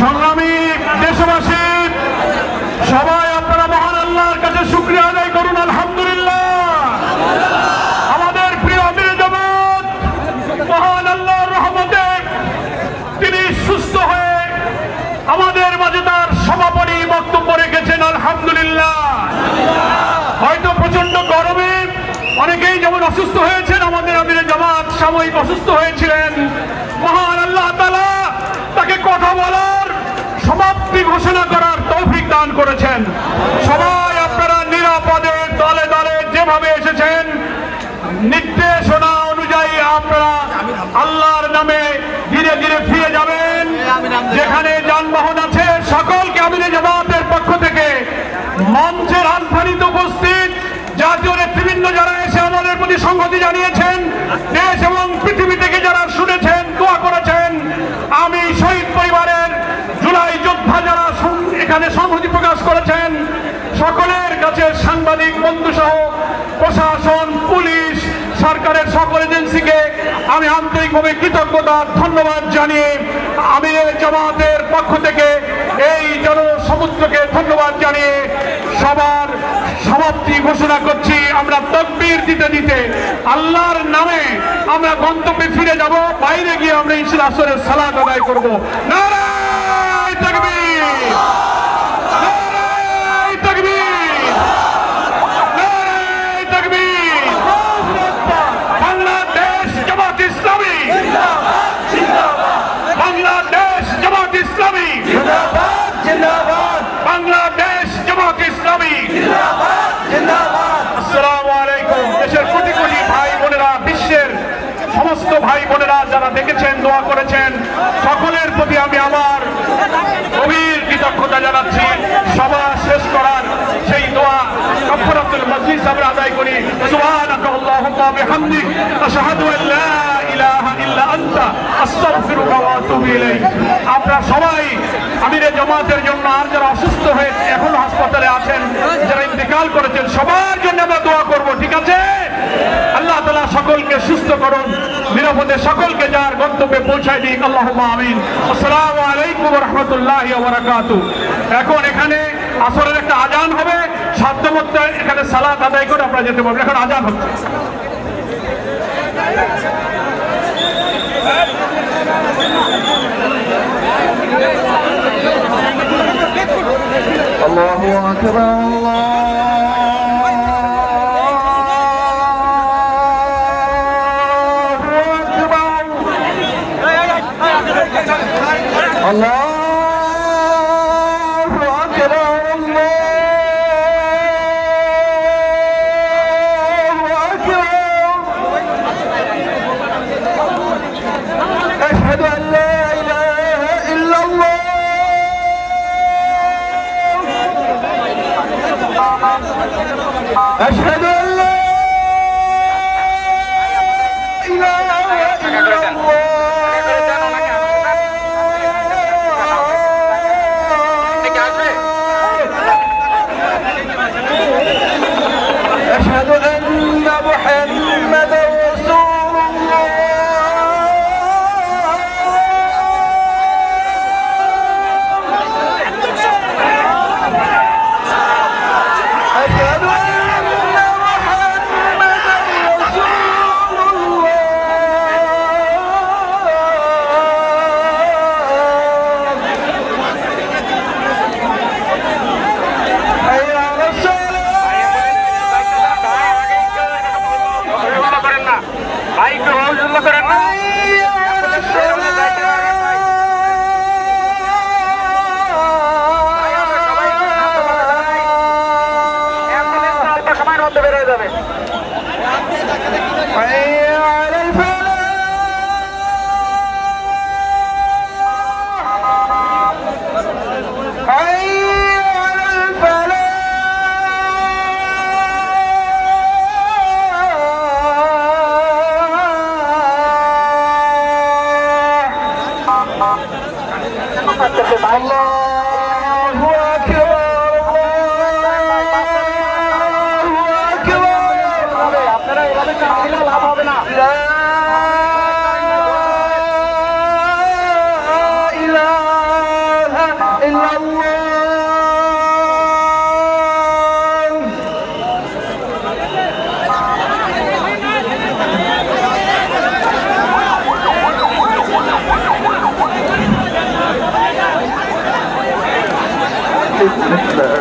সংগ্রামী দেশবাসী, সবাই আপনারা মহান আল্লাহর কাছে শুকরিয়া আদায় করুন। আলহামদুলিল্লাহ, আমাদের প্রিয় আমিরে জামাত মহান আল্লাহর রহমতে তিনি সুস্থ হয়ে আমাদের মাঝে তার সমাপনী বক্তব্য রেখেছেন। আলহামদুলিল্লাহ, হয়তো প্রচন্ড গরমে অনেকেই যেমন অসুস্থ হয়েছেন, আমাদের আমিরে জামাত সাময়িক অসুস্থ হয়েছিলেন। মহান আল্লাহ তাআলা তাকে কথা বলার, সমাপ্তি ঘোষণা করার তৌফিক দান করেছেন। সবাই আপনারা নিরাপদে দলে দলে যেভাবে এসেছেন, নির্দেশনা অনুযায়ী আপনারা আল্লাহর নামে ধীরে ধীরে ফিরে যাবেন। যেখানে যানবাহন আছে সকলকে আমিরে জামাতের পক্ষ থেকে মঞ্চের রাজধানীতে উপস্থিত জাতীয় নেতৃবৃন্দ যারা এসে আমাদের প্রতি সংহতি জানিয়েছেন, দেশ এবং পৃথিবী থেকে যারা শুনেছেন, দোয়া করেছেন, আমি শহীদ পরিবারের জুলাই যোদ্ধা যারা এখানে সংহতি প্রকাশ করেছেন, সকলের কাছে সাংবাদিক বন্ধু সহ প্রশাসন, পুলিশ, সরকারের সকল এজেন্সিকে আমি আন্তরিকভাবে কৃতজ্ঞতা ধন্যবাদ জানিয়ে আমিরে জামাতের পক্ষ থেকে এই জনসমুদ্রকে ধন্যবাদ জানিয়ে সবার সমাপ্তি ঘোষণা করছি। আমরা তাকবীর দিতে দিতে আল্লাহর নামে আমরা গন্তব্যে ফিরে যাব। বাইরে গিয়ে আমরা ইনশাআল্লাহ আসরের সালাত আদায় করব। নারায়ে তাকবীর, নারায়ে তাকবীর, নারায়ে তাকবীর। বাংলাদেশ জামাত ইসলামী জিন্দাবাদ, জিন্দাবাদ। বাংলাদেশ জামাত ইসলামী জিন্দাবাদ, জিন্দাবাদ। বাংলাদেশ জামাত ইসলামী জিন্দাবাদ, জিন্দাবাদ। আসসালামু আলাইকুম। দেশের কোটি কোটি ভাই বোনেরা, বিশ্বের সমস্ত ভাই বোনেরা যারা দেখেছেন, দোয়া করেছেন, সকলের প্রতি আমি আমার গভীর কৃতজ্ঞতা জানাচ্ছি। সভা শেষ করার সেই দোয়া কাফারাতুল মাজলিস আমরা আদায় করি। সুবহানাকা আল্লাহুম্মা বিহামদিক আশহাদু আল লা ইলাহা ইল্লা আনতা আস্তাগফিরুকা ওয়া আতুবু ইলাইক। আপনারা সবাই আমিরে জামাতের জন্য, আর যারা অসুস্থ হয়ে এখনো হাসপাতালে আছেন, যারা ইন্তেকাল করেছেন, সবার জন্য আমরা দোয়া করব, ঠিক আছে? আল্লাহ তাআলা সকলকে সুস্থ করুন, নিরাপদে সকলকে যার গন্তব্যে পৌঁছায় দিক। আল্লাহুম্মা আমিন। আসসালামু আলাইকুম ওয়া রাহমাতুল্লাহি ওয়া বারাকাতুহু। এখন এখানে আসরের একটা আজান হবে, সাধ্যমতো এখানে সালাত আদায় করে আপনারা যেতে পারবেন। এখন আজান হচ্ছে। আল্লাহু আকবার, আল্লাহু আকবার, আল্লাহু আকবার। আশহাদু আন লা ইলাহা ইল্লাল্লাহ, أشهد أن لا إله إلا الله، أشهد أن محمدا رسول الله، أشهد আল্লাহু আকবার, আল্লাহু আকবার। আপনারা এভাবে চাপ দিলে লাভ হবে না। লা ইলাহা ইল্লাল্লাহ। بسم الله